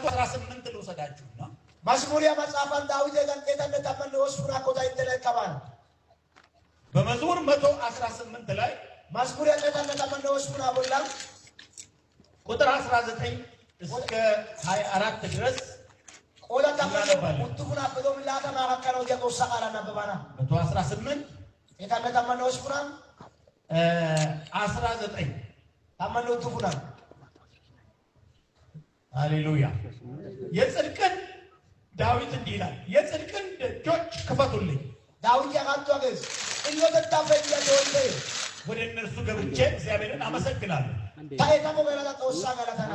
118 ልውሰዳችሁና መዝሙር የመጽሐፈን ዳዊት የገንጤተን ተመለወስ ፍራ ኮታ ይተለከባል በመዝሙር 118 ላይ መዝሙር የገንጤተን ተመለወስ ፍራ ቦላ ቁጥር 19 እስከ 24 ድረስ ቆላ ተመለወስ ሙትኩና በዶም ላታ ማከረው የቆሳ ቃላና በባና 118 የታነ ተመለወስ ፍራ 19 ተመለወስ ፍራ ሃሌሉያ የጽድቅን ዳዊት እንዲህ ይላል የጽድቅን ደጆች ክፈቱልኝ ዳዊት ያቃቱ አገዝ እንወደታፈኝ ያደወለ ወደ እነርሱ ገብቼ እግዚአብሔርን አመሰግናለሁ ታይታሞ ገለታ ተወሳ ገለታና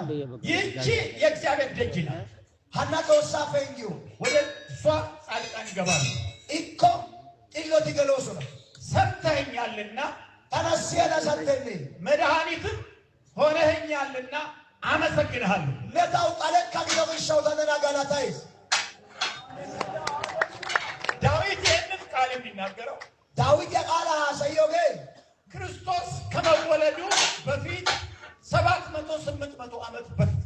ይህቺ የእግዚአብሔር ደጅ ናት ሀና ተወሳ ፈኝዩ ወደ እሷ ጻድቃን ይገባሉ ኢኮ ኢሎቲ ገሎሱ ነው ሰምተኸኛልና ተነስየ ለሰተኒ መድኃኒትም ሆነኸኛልና አመሰግንሃለሁ ለታው ቃለካ ቢለውሻው ተነና ገለታይስ ዳዊት ይህንን ቃል የሚናገረው ዳዊት የቃላ ሰዮጌ ክርስቶስ ከመወለዱ በፊት 700-800 ዓመት በፊት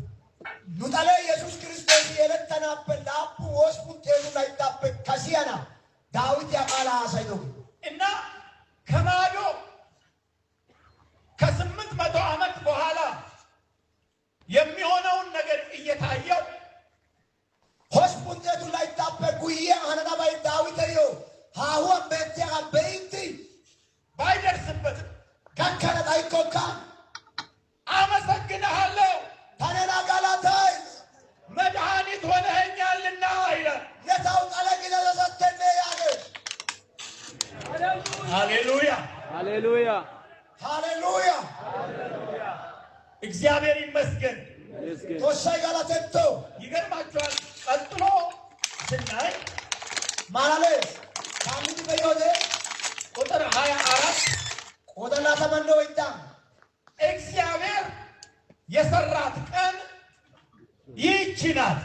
ኑጣለ ኢየሱስ ክርስቶስ የለተናበል ላፑ ወስፑቴኑ ላይታበ ከሲያና ዳዊት የቃላ ሰዮጌ እና ከማዶ ከ800 ዓመት በኋላ የሚሆነውን ነገር እየታየው ሆስፑቴኑ ላይታበ ጉዬ አነናባይ ዳዊት ዮ ሃሁ በቲያ በይቲ ባይደርስበትም ከከለ ዳይኮካ አመሰግንሃለሁ ተነና ገለታይ መድኃኒት ሆነኸኛልና ይላል ለታው ቃለክ ለሰተኒ ያለ ሃሌሉያ ሃሌሉያ ሃሌሉያ እግዚአብሔር ይመስገን ቶሻይ ገለተቶ ይገርማችኋል ቀጥሎ ስናይ ማለስ ታምኒ በዮደ ቁጥር 24 ቆደላ ተመንዶ ይታ እግዚአብሔር የሰራት ቀን ይህች ናት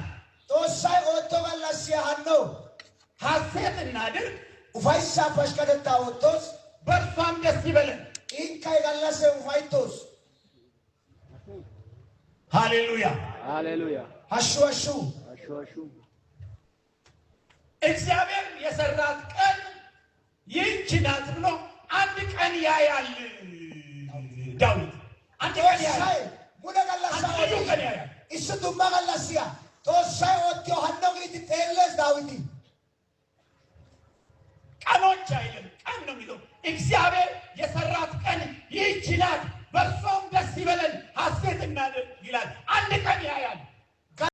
ቶሻይ ኦቶ ገለሲያ ሀኖ ሐሴት እናድርግ ኡፋይሳ ፈሽከደታ ወቶስ በእርሷም ደስ ይበለን ኢንካይ ገለሰ ኡፋይቶስ ሃሌሉያ ሃሌሉያ አሹ አሹ አሹ እግዚአብሔር የሰራት ቀን ይህች ናት ብሎ አንድ ቀን ያያል ዳዊት አንድ ቀን ያያል ሙለ ገለሳ አንድ ቀን ያያል እሱ ዱማ ገለሲያ ቶሻይ ኦቶ ሀኖ ግሪት ጤለስ ዳዊቲ ቀኖች አይደለም ቀን ነው የሚለው እግዚአብሔር የሰራት ቀን ይህች ናት በእርሷም ደስ ይበለን ሐሴት እናድርግ ይላል አንድ ቀን ያያል